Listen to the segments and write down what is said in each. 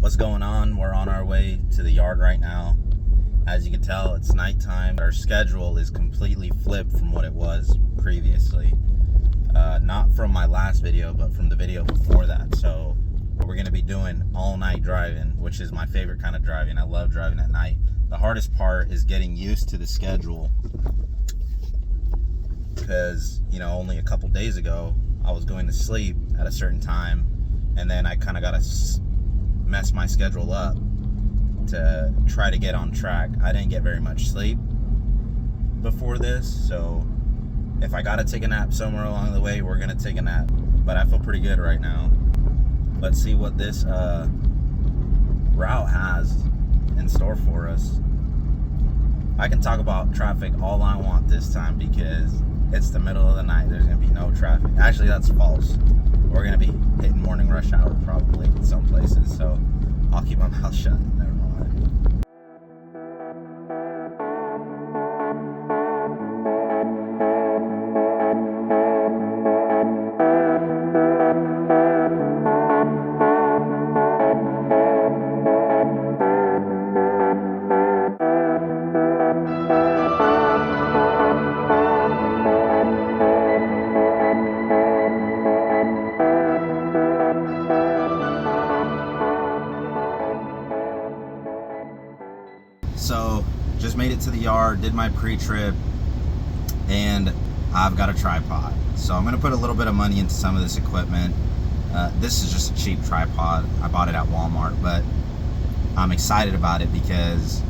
What's going on? We're on our way to the yard right now. As you can tell, it's nighttime. Our schedule is completely flipped from what it was previously. Not from my last video, but from the video before that. So we're going to be doing all night driving, which is my favorite kind of driving. I love driving at night. The hardest part is getting used to the schedule, because only a couple days ago I was going to sleep at a certain time, and then I kind of got to mess my schedule up to try to get on track. I didn't get very much sleep before this, so if I gotta take a nap somewhere along the way, we're gonna take a nap. But I feel pretty good right now. Let's see what this route has in store for us. I can talk about traffic all I want this time because it's the middle of the night. There's gonna be no traffic. Actually, that's false. We're gonna be hitting morning rush hour probably in some places, so I'll keep my mouth shut. Never mind. So just made it to the yard, did my pre-trip, and I've got a tripod. So I'm gonna put a little bit of money into some of this equipment. This is just a cheap tripod. I bought it at Walmart, but I'm excited about it because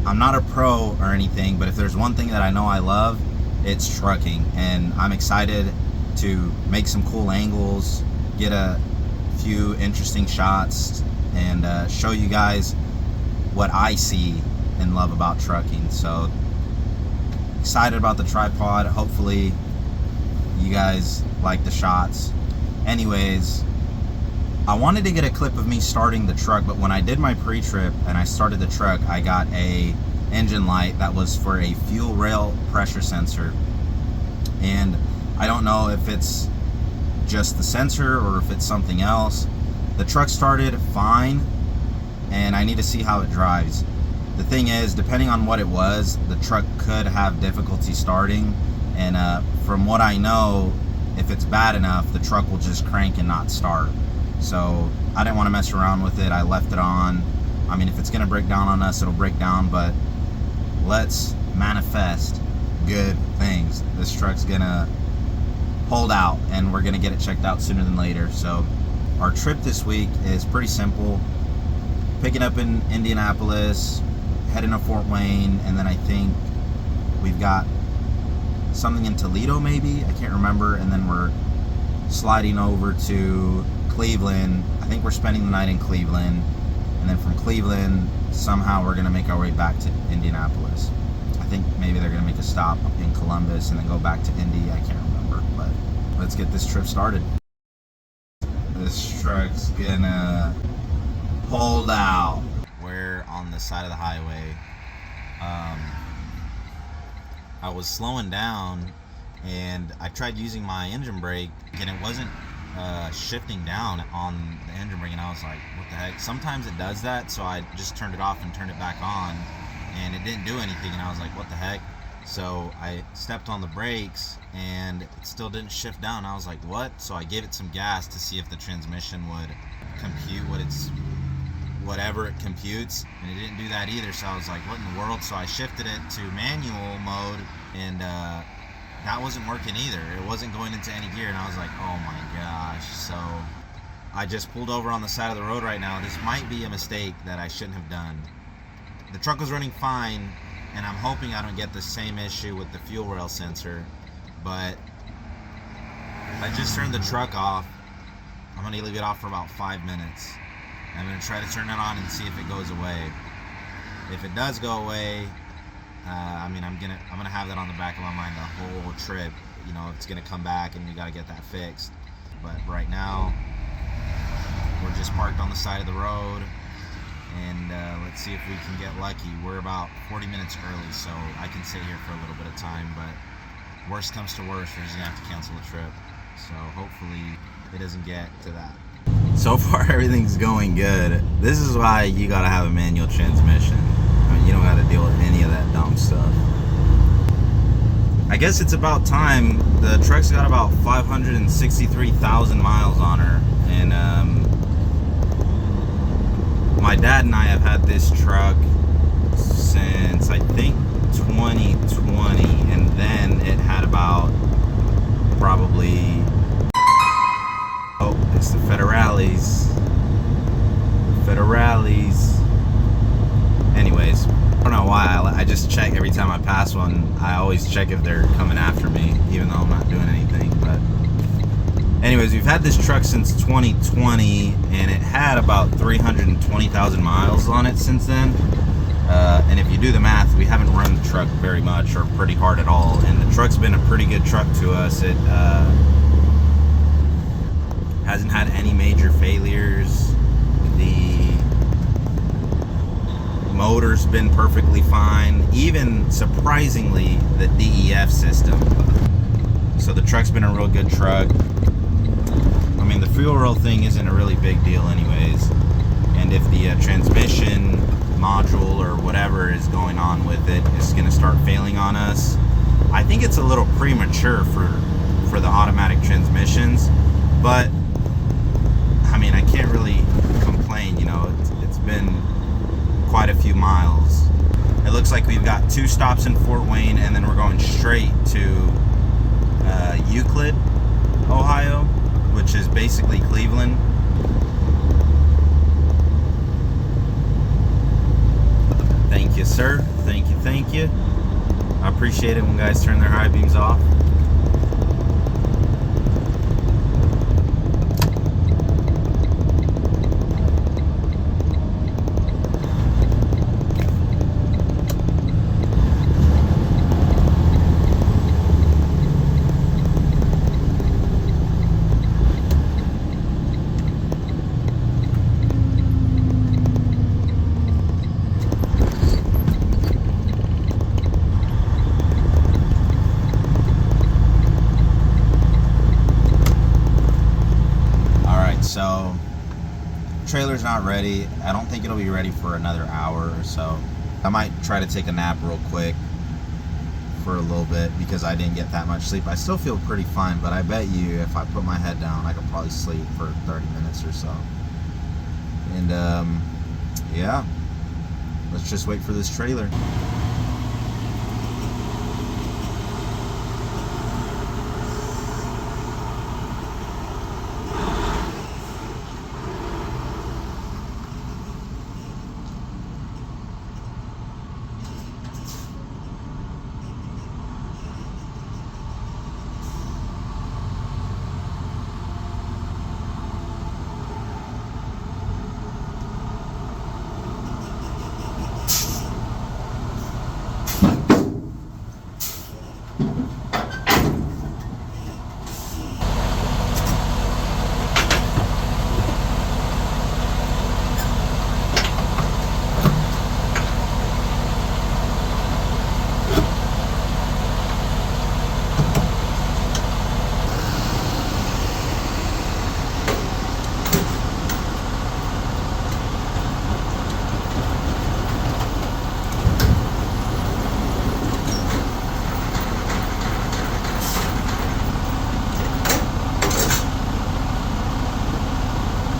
I'm not a pro or anything, but if there's one thing that I know I love, it's trucking. And I'm excited to make some cool angles, get a few interesting shots, and show you guys what I see and love about trucking. So excited about the tripod. Hopefully you guys like the shots. Anyways, I wanted to get a clip of me starting the truck, but when I did my pre-trip and I started the truck, I got a engine light that was for a fuel rail pressure sensor, and I don't know if it's just the sensor or if it's something else. The truck started fine, and I need to see how it drives. The thing is, depending on what it was, the truck could have difficulty starting, and from what I know, if it's bad enough, the truck will just crank and not start. So I didn't want to mess around with it. I left it on. I mean, if it's gonna break down on us, it'll break down, but let's manifest good things. This truck's gonna hold out, and we're gonna get it checked out sooner than later. So our trip this week is pretty simple. Picking up in Indianapolis, heading to Fort Wayne, and then I think we've got something in Toledo maybe, I can't remember, and then we're sliding over to Cleveland. I think we're spending the night in Cleveland, and then from Cleveland somehow we're gonna make our way back to Indianapolis. I think maybe they're gonna make a stop in Columbus and then go back to Indy. I can't remember, but let's get this trip started. This truck's gonna hold out. We're on the side of the highway. I was slowing down and I tried using my engine brake, and it wasn't shifting down on the engine brake, and I was like, what the heck? Sometimes it does that, so I just turned it off and turned it back on, and it didn't do anything, and I was like, what the heck? So I stepped on the brakes and it still didn't shift down. I was like, what? So I gave it some gas to see if the transmission would compute whatever it computes, and it didn't do that either. So I was like, what in the world? So I shifted it to manual mode, and that wasn't working either. It wasn't going into any gear, and I was like, oh my gosh. So I just pulled over on the side of the road right now. This might be a mistake that I shouldn't have done. The truck was running fine, and I'm hoping I don't get the same issue with the fuel rail sensor, but I just turned the truck off. I'm gonna leave it off for about 5 minutes. I'm gonna try to turn it on and see if it goes away. If it does go away, I'm gonna have that on the back of my mind the whole trip. It's gonna come back and we gotta get that fixed. But right now, we're just parked on the side of the road, and let's see if we can get lucky. We're about 40 minutes early, so I can sit here for a little bit of time, but worst comes to worst, we're just gonna have to cancel the trip. So hopefully it doesn't get to that. So far, everything's going good. This is why you gotta have a manual transmission. I mean, you don't gotta deal with any of that dumb stuff. I guess it's about time. The truck's got about 563,000 miles on her, and my dad and I have had this truck since I think 2020, and then it had about probably, oh, it's the Federales. Anyways, I don't know why, I just check every time I pass one. I always check if they're coming after me, even though I'm not doing anything. But anyways, we've had this truck since 2020, and it had about 320,000 miles on it since then. And if you do the math, we haven't run the truck very much or pretty hard at all, and the truck's been a pretty good truck to us. It hasn't had any major failures. The motor's been perfectly fine, even surprisingly the DEF system. So the truck's been a real good truck. I mean, the fuel roll thing isn't a really big deal anyways, and if the transmission module or whatever is going on with it is going to start failing on us, I think it's a little premature for the automatic transmissions, but I mean, I can't really complain, you know. It's been quite a few miles. It looks like we've got 2 stops in Fort Wayne, and then we're going straight to Euclid, Ohio, which is basically Cleveland. Thank you, sir. Thank you. I appreciate it when guys turn their high beams off. So, trailer's not ready. I don't think it'll be ready for another hour or so. I might try to take a nap real quick for a little bit because I didn't get that much sleep. I still feel pretty fine, but I bet you if I put my head down, I could probably sleep for 30 minutes or so. And yeah, let's just wait for this trailer.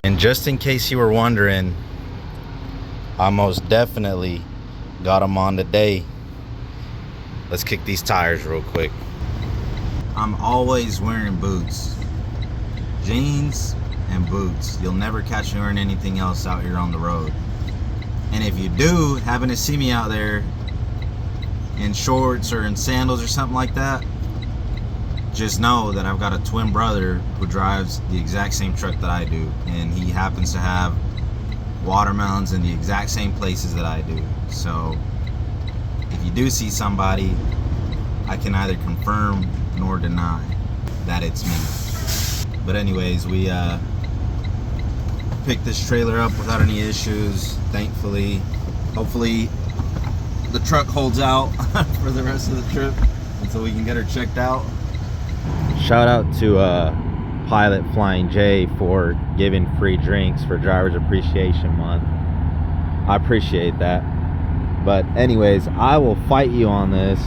And just in case you were wondering, I most definitely got them on today. Let's kick these tires real quick. I'm always wearing boots. Jeans and boots. You'll never catch me wearing anything else out here on the road. And if you do happen to see me out there in shorts or in sandals or something like that, just know that I've got a twin brother who drives the exact same truck that I do, and he happens to have watermelons in the exact same places that I do. So if you do see somebody, I can neither confirm nor deny that it's me. But anyways, we picked this trailer up without any issues, thankfully. Hopefully the truck holds out for the rest of the trip until we can get her checked out. Shout out to Pilot Flying J for giving free drinks for Drivers Appreciation Month. I appreciate that. But anyways, I will fight you on this.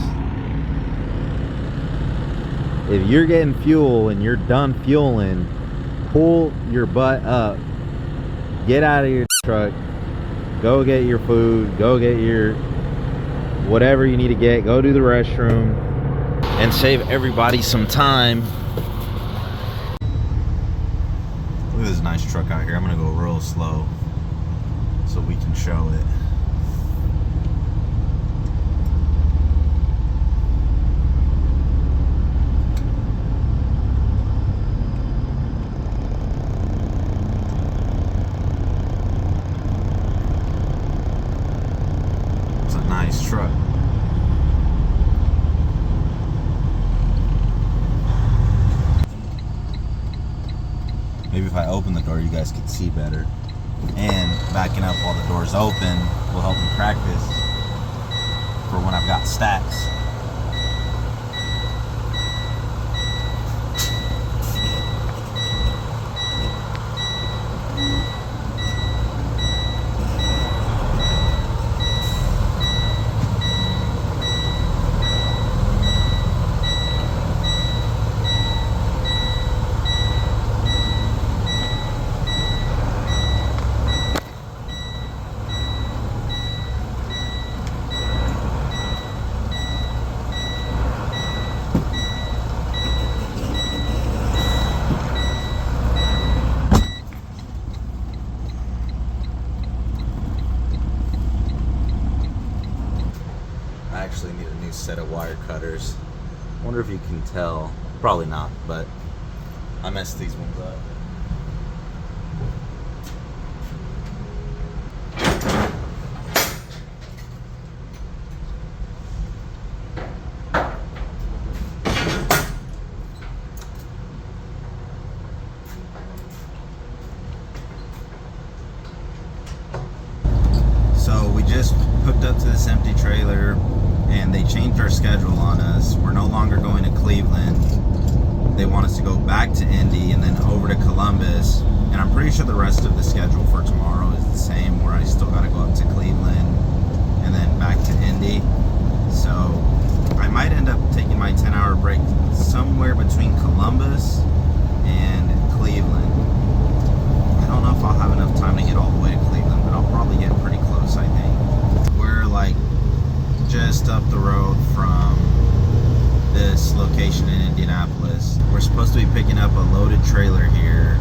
If you're getting fuel and you're done fueling, pull your butt up, get out of your truck, go get your food, go get your whatever you need to get, go to the restroom, and save everybody some time. Look at this nice truck out here. I'm gonna go real slow so we can show it. It's a nice truck. Maybe if I open the door, you guys could see better. And backing up while the door's open will help me practice for when I've got stacks. I actually need a new set of wire cutters. Wonder if you can tell. Probably not, but I messed these ones up. So we just hooked up to this empty trailer and they changed our schedule on us. We're no longer going to Cleveland. They want us to go back to Indy and then over to Columbus. And I'm pretty sure the rest of the schedule for tomorrow is the same, where I still got to go up to Cleveland and then back to Indy. So I might end up taking my 10-hour break somewhere between Columbus and Cleveland. I don't know if I'll have enough time to get all the way to Cleveland, but I'll probably get pretty close, I think. We're like just up the road from this location in Indianapolis. We're supposed to be picking up a loaded trailer here.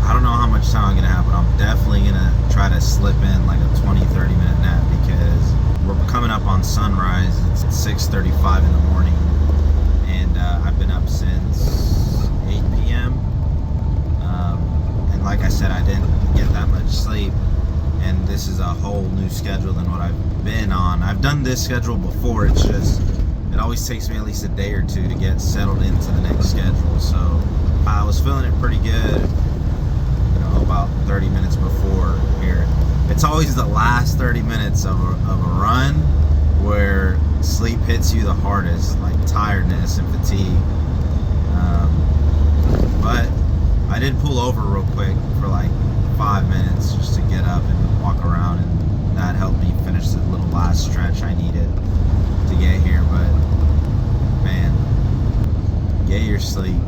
I don't know how much time I'm gonna have, but I'm definitely gonna try to slip in like a 20-30 minute nap because we're coming up on sunrise. It's 6:35 in the morning and I've been up since 8 p.m. And like I said, I didn't get that much sleep, and this is a whole new schedule than what I've been on. I've done this schedule before. It's just, it always takes me at least a day or two to get settled into the next schedule. So I was feeling it pretty good, you know, about 30 minutes before here. It's always the last 30 minutes of a run where sleep hits you the hardest, like tiredness and fatigue. But I did pull over real quick for like 5 minutes just to get up and walk around, and that helped me finish the little last stretch I needed to get here. But man, get your sleep.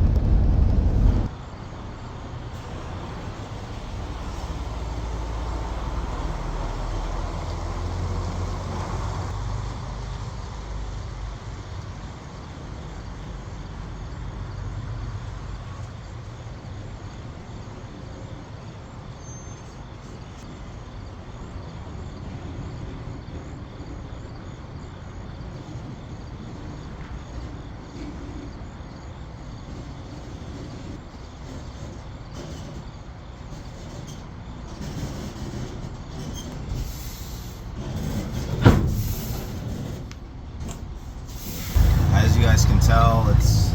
You guys can tell, it's,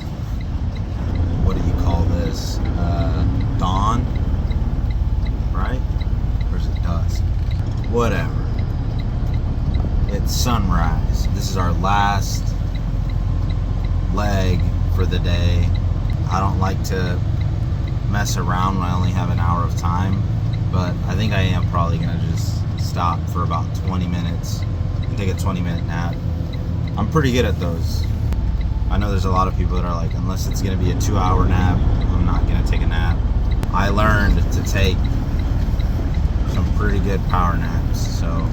what do you call this, dawn, right? Or is it dusk? Whatever. It's sunrise. This is our last leg for the day. I don't like to mess around when I only have an hour of time, but I think I am probably gonna just stop for about 20 minutes and take a 20-minute nap. I'm pretty good at those. I know there's a lot of people that are like, unless it's gonna be a 2-hour nap, I'm not gonna take a nap. I learned to take some pretty good power naps, so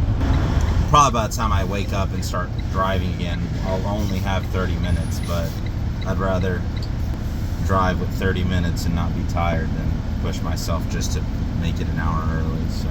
probably by the time I wake up and start driving again, I'll only have 30 minutes, but I'd rather drive with 30 minutes and not be tired than push myself just to make it an hour early. So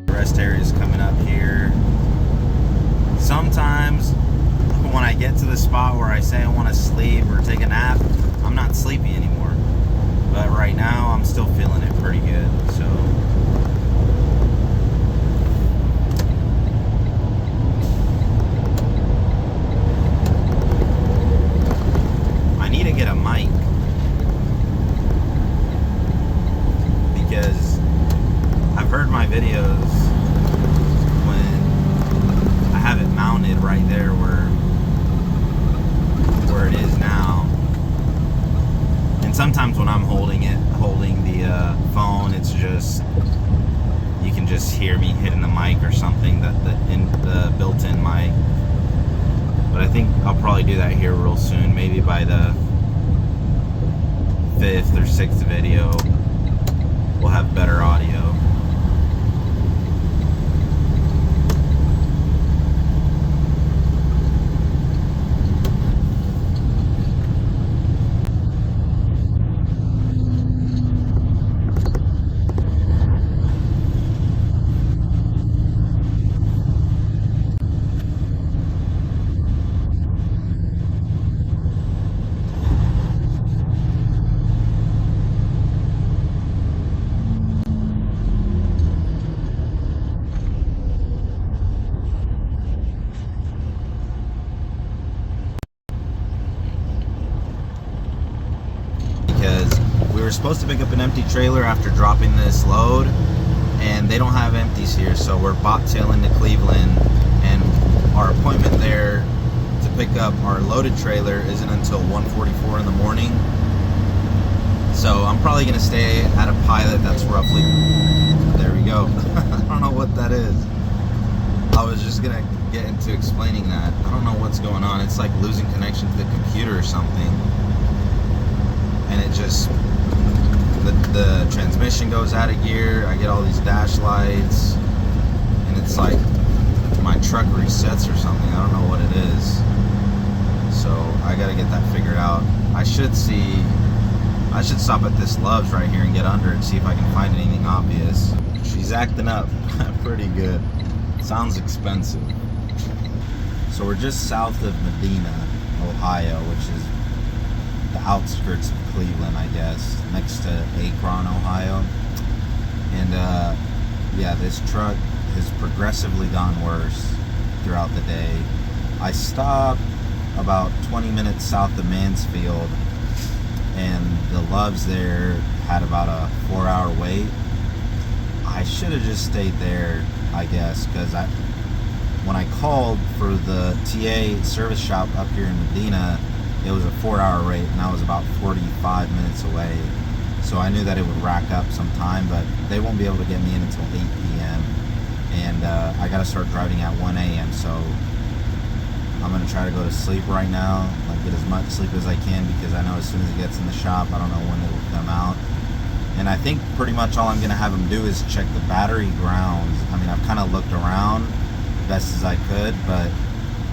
rest areas coming up here. Sometimes when I get to the spot where I say I want to sleep or take a nap, I'm not sleepy anymore. But right now I'm still feeling it pretty good. So I need to get a mic, because I've heard my videos when I have it mounted right there where it is now, and sometimes when I'm holding the phone, it's just, you can just hear me hitting the mic or something, the built-in mic. But I think I'll probably do that here real soon, maybe by the 5th or 6th video we'll have better audio. We were supposed to pick up an empty trailer after dropping this load, and they don't have empties here, so we're bottailing to Cleveland, and our appointment there to pick up our loaded trailer isn't until 1:44 in the morning. So I'm probably gonna stay at a Pilot that's roughly, there we go. I don't know what that is. I was just gonna get into explaining that. I don't know what's going on. It's like losing connection to the computer or something. And it just, the transmission goes out of gear. I get all these dash lights, and it's like my truck resets or something. I don't know what it is. So I gotta get that figured out. I should stop at this Love's right here and get under it, see if I can find anything obvious. She's acting up pretty good. Sounds expensive. So we're just south of Medina, Ohio, which is the outskirts of Cleveland, I guess, next to Akron, Ohio. And yeah, this truck has progressively gone worse throughout the day. I stopped about 20 minutes south of Mansfield, and the Love's there had about a 4-hour wait. I should have just stayed there, I guess, because when I called for the TA service shop up here in Medina, it was a 4-hour wait, and I was about 45 minutes away. So I knew that it would rack up some time, but they won't be able to get me in until 8 p.m. And I got to start driving at 1 a.m. So I'm going to try to go to sleep right now, like get as much sleep as I can, because I know as soon as it gets in the shop, I don't know when it will come out. And I think pretty much all I'm going to have them do is check the battery grounds. I mean, I've kind of looked around best as I could, but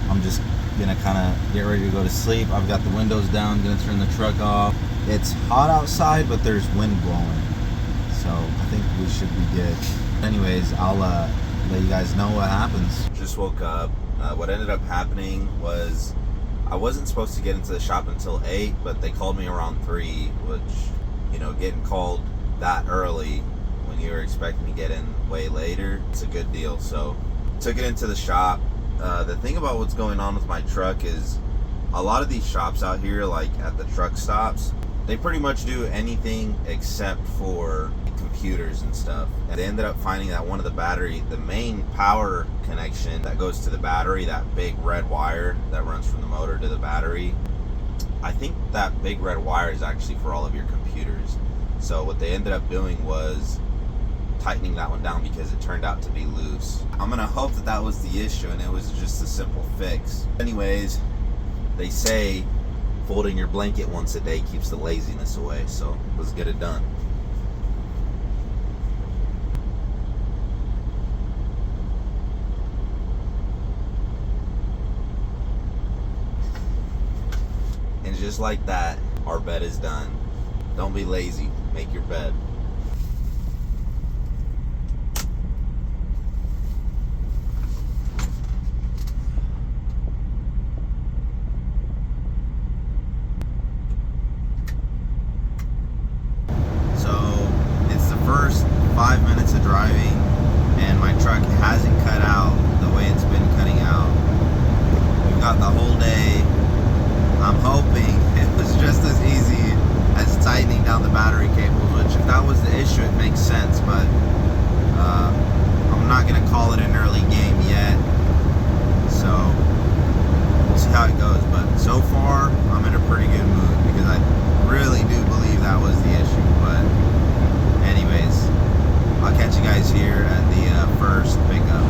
I'm just gonna kind of get ready to go to sleep. I've got the windows down, gonna turn the truck off. It's hot outside, but there's wind blowing, so I think we should be good. Anyways, I'll let you guys know what happens. Just woke up. What ended up happening was I wasn't supposed to get into the shop until 8, but they called me around 3, which, you know, getting called that early when you were expecting to get in way later, it's a good deal. So took it into the shop. The thing about what's going on with my truck is a lot of these shops out here, like at the truck stops, they pretty much do anything except for computers and stuff. And they ended up finding that one of the main power connection that goes to the battery, that big red wire that runs from the motor to the battery, I think that big red wire is actually for all of your computers. So what they ended up doing was tightening that one down because it turned out to be loose. I'm gonna hope that that was the issue and it was just a simple fix. Anyways, they say folding your blanket once a day keeps the laziness away, so let's get it done. And just like that, our bed is done. Don't be lazy, make your bed. First 5 minutes of driving and my truck hasn't cut out the way it's been cutting out. We've got the whole day. I'm hoping it was just as easy as tightening down the battery cables, which if that was the issue it makes sense, but I'm not gonna call it an early game yet, so we'll see how it goes. But so far I'm in a pretty good mood because I really do believe that was the issue. But anyways, I'll catch you guys here at the first pickup.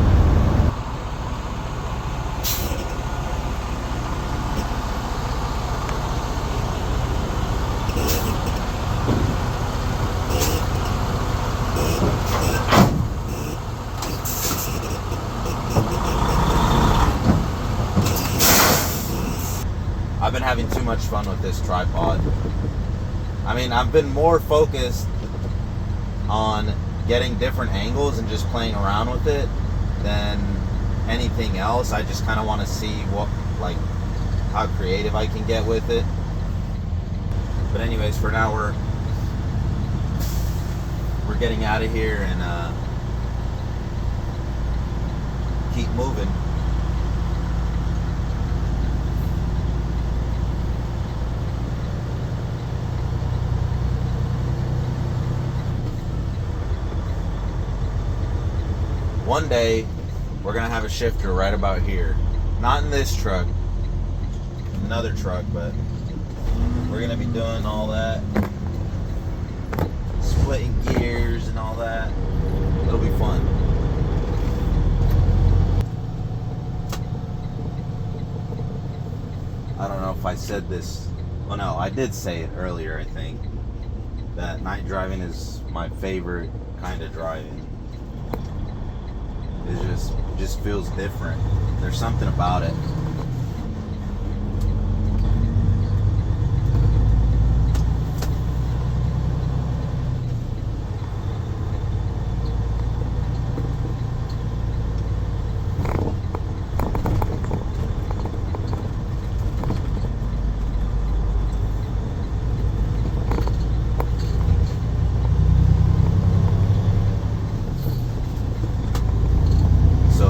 I've been having too much fun with this tripod. I mean, I've been more focused on getting different angles and just playing around with it than anything else. I just kind of want to see how creative I can get with it. But anyways, for now we're getting out of here and keep moving. One day, we're gonna have a shifter right about here. Not in this truck, another truck, but we're gonna be doing all that. Splitting gears and all that. It'll be fun. I don't know if I said this. Well, no, I did say it earlier, I think. That night driving is my favorite kind of driving. It just feels different. There's something about it.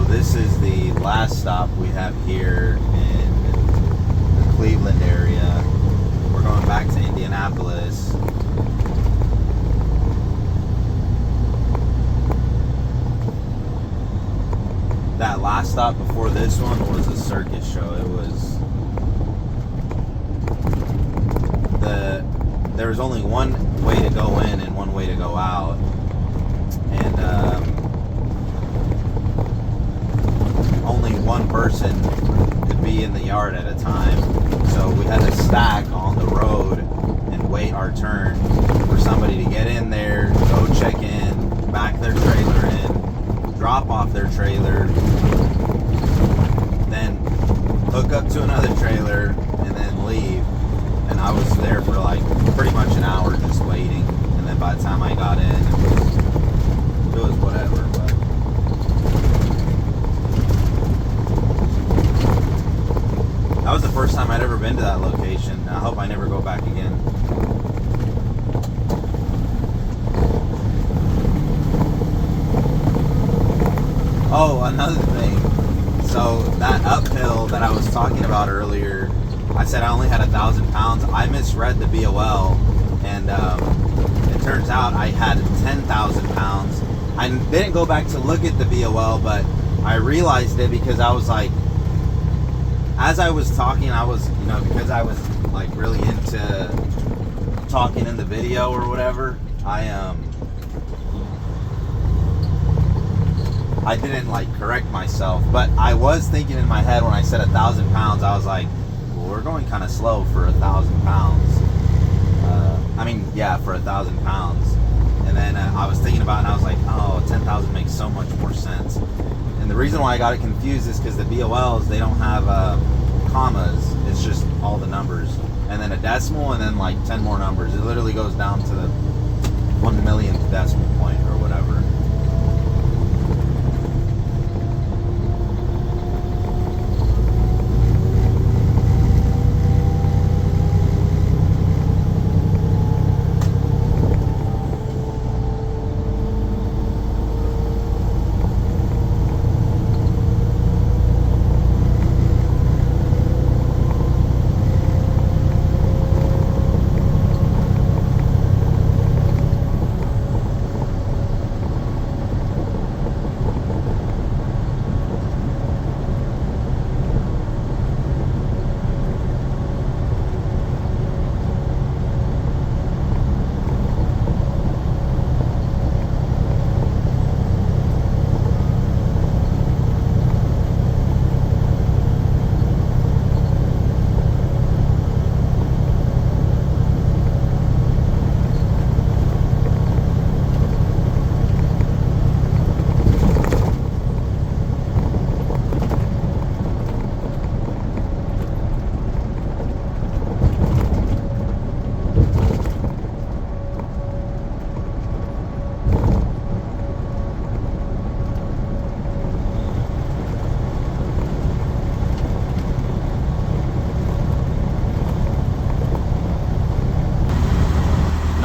This is the last stop we have here in the Cleveland area. We're going back to Indianapolis. That last stop before this one was a circus show. It was there was only one way to go in and one way to go out, and only one person could be in the yard at a time. So we had to stack on the road and wait our turn for somebody to get in there, go check in, back their trailer in, drop off their trailer, then hook up to to another trailer and then leave. And I was there for like pretty much an hour just waiting. And then by the time I got in, it was whatever. But that was the first time I'd ever been to that location. I hope I never go back again. Oh, another thing. So that uphill that I was talking about earlier, I said I only had 1,000 pounds. I misread the BOL, and it turns out I had 10,000 pounds. I didn't go back to look at the BOL, but I realized it because I was like, as I was talking, I was, because I was like really into talking in the video or whatever, I didn't like correct myself, but I was thinking in my head when I said 1,000 pounds, I was like, well, we're going kind of slow for 1,000 pounds. For 1,000 pounds. And then I was thinking about it and I was like, oh, 10,000 makes so much more sense. And the reason why I got it confused is because the BOLs, they don't have commas. It's just all the numbers. And then a decimal and then like 10 more numbers. It literally goes down to the 1 millionth decimal point or whatever.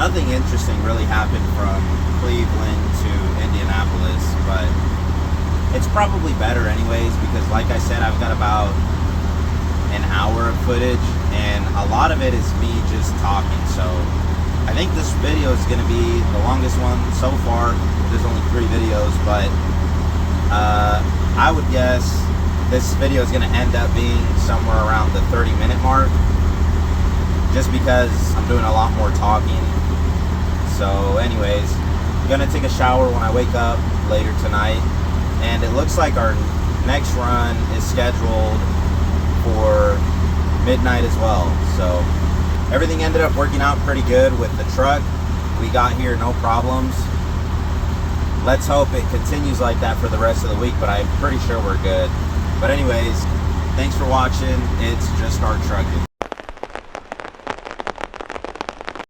Nothing interesting really happened from Cleveland to Indianapolis, but it's probably better anyways because like I said, I've got about an hour of footage and a lot of it is me just talking. So I think this video is going to be the longest one so far. There's only 3 videos, but I would guess this video is going to end up being somewhere around the 30-minute mark just because I'm doing a lot more talking. So anyways, I'm gonna take a shower when I wake up later tonight, and it looks like our next run is scheduled for midnight as well. So everything ended up working out pretty good with the truck. We got here no problems. Let's hope it continues like that for the rest of the week, but I'm pretty sure we're good. But anyways, thanks for watching. It's just Art Truckin.